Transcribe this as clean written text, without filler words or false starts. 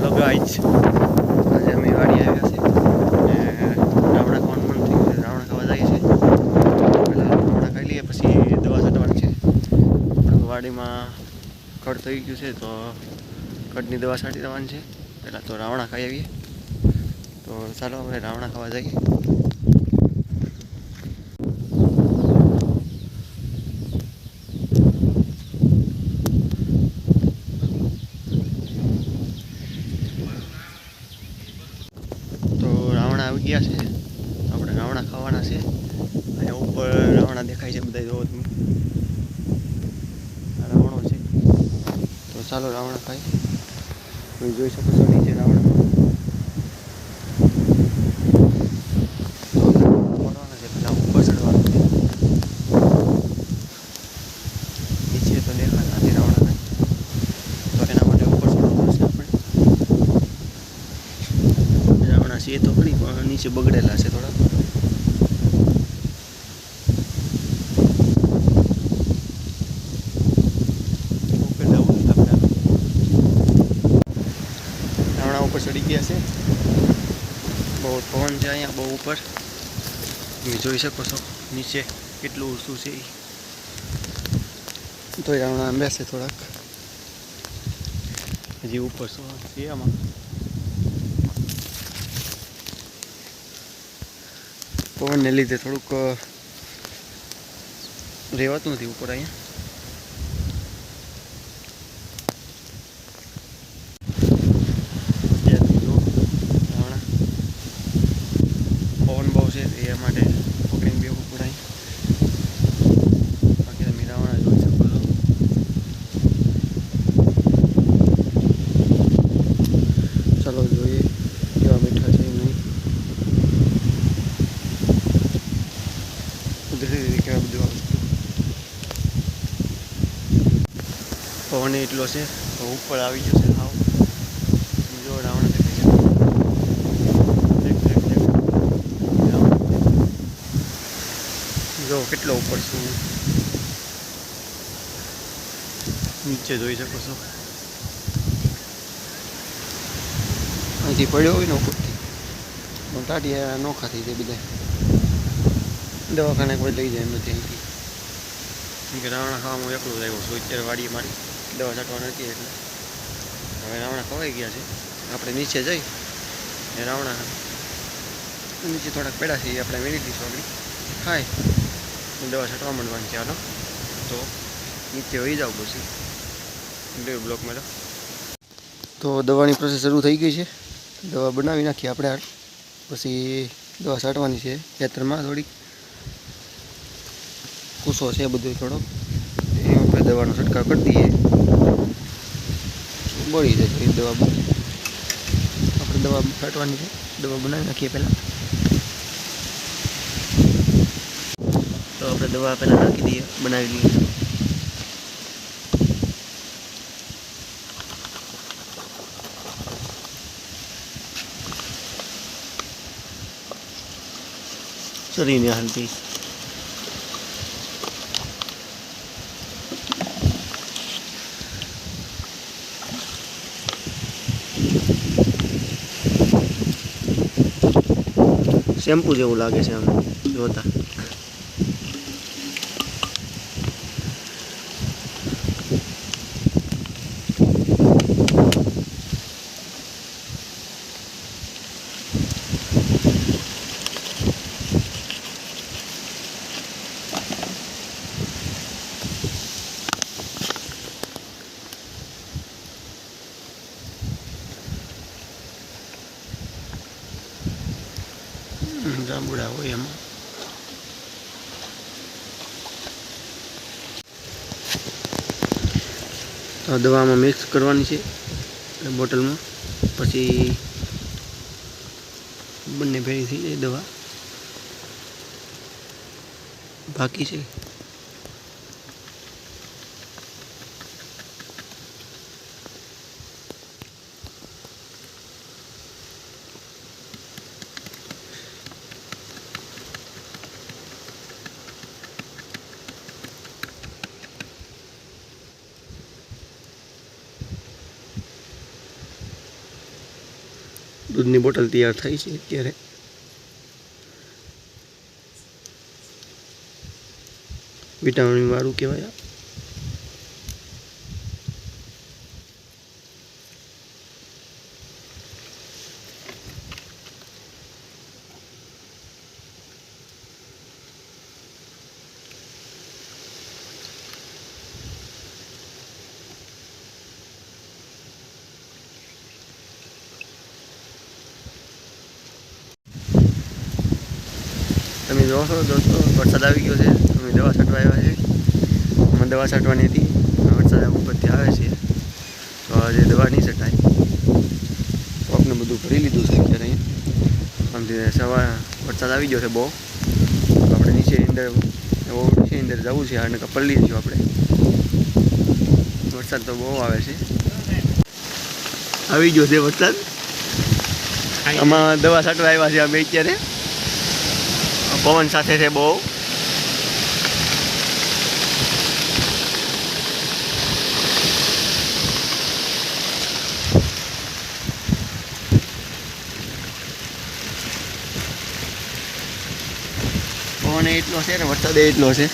Hello guys, આજે અમે વાડી આવ્યા છે અને રાવણા ખાવાનું મન થયું છે. રાવણા ખાવા જઈએ છે. પહેલાં રાવણા ખાઈ લઈએ, પછી દવા છાંટવાની છે. વાડીમાં ખડ થઈ ગયું છે તો ખડની દવા છાંટી દેવાની છે. પહેલાં તો રાવણા ખાઈ આવીએ. તો ચાલો હવે રાવણા ખાવા જઈએ. રાવણા આવી ગયા છે. આપણે રાવણા ખાવાના છે. અહીંયા ઉપર રાવણા દેખાય છે, બધા જોવો તમે. રાવણો છે તો ચાલો રાવણા ખાઈ. તમે જોઈ શકો છો નીચે રાવણા. પડવાના છે, પેલા ઉપર ચડવાનું છે. નીચે તો દેખાતા નથી રાવણા કાંઈ, તો એના માટે ઉપર ચડવું પડશે આપણે. રાવણા છે તો ખરી, પણ નીચે બગડેલા છે થોડા. રાવણા ઉપર ચડી ગયા છે. બહુ પવન છે અહીંયા, બહુ ઉપર. તમે જોઈ શકો છો નીચે કેટલું ઊંચું છે. તો રાવણા બેસે થોડાક, હજી ઉપર શું છે આમાં. પવનને લીધે થોડુંક રહેવાતું નથી ઉપર અહીંયા. પવન બહુ છે એ માટે પકડીને બેવું પડે. બાકી તમે રાવણા જોઈ શકો છો. ચાલો જોઈએ કેવા મીઠા છે નહીં. કુદરતી રીતે કેવા બધું પવન એટલો છે તો ઉપર આવી ગયો છે. હાવ જો રાવણા દેખાય છે. જો કેટલો ઉપર છું, નીચે જોઈ શકો છો. અહીંથી પડ્યો હોય ને ઉપરથી ટાટિયા નોખા થઈ જાય બધા. દવાખાને કોઈ લઈ જાય એમ નથી અહીંથી. કેમ કે રાવણા ખાવામાં હું એકલું જ આવ્યો છું અત્યારે. વાડીએ મારી દવા છાંટવા નથી એટલે હવે રાવણા ખવાઈ ગયા છે. આપણે નીચે જઈ ને રાવણા નીચે થોડાક પેડા છે એ આપણે વેરી દઈશું. આગળ ખાય દવા છાંટવા માંડવાની છે. હાલો તો નીચે વહી જાવ પછી બે બ્લોકમાં. તો દવાની પ્રોસેસ શરૂ થઈ ગઈ છે. દવા બનાવી નાખીએ આપણે હાલ, પછી દવા છાંટવાની છે ખેતરમાં. થોડીક કૂસો છે બધું થોડો, એ આપણે દવાનો છંટકાવ કરી દઈએ. બળી જાય એ દવા. આપણે દવા છાંટવાની છે. દવા બનાવી નાખીએ પહેલાં. તો આપણે દવા પહેલાં નાખી દઈએ, બનાવી લઈએ. શરીરને હાલતી શેમ્પુ જેવું લાગે છે આમ જોતા. જાંબુડા હોય એમાં. તો દવામાં મિક્સ કરવાની છે બોટલમાં, પછી બંને ભેળી થઈ જાય દવા. બાકી છે દૂધની બોટલ તૈયાર થઈ છે અત્યારે. વિટામિન વાળું કહેવાય. તમે જોવો છો દોસ્તો, વરસાદ આવી ગયો છે. અમે દવા છાંટવા આવ્યા છે. અમે દવા છાંટવાની હતી, વરસાદ ઉપરથી આવે છે તો આજે દવા નહીં છટાય. પગને બધું ભરી લીધું છે અત્યારે. અહીંયા આમથી સવાર વરસાદ આવી ગયો છે બહુ. આપણે નીચે અંદર નીચે અંદર જવું છે અને પલળી જઈશું આપણે. વરસાદ તો બહુ આવે છે. આવી ગયો છે વરસાદ. આમાં દવા છાંટવા આવ્યા છે અમે અત્યારે. પવન સાથે છે બહુ. પવન એટલો છે ને વરસાદ એટલો છે.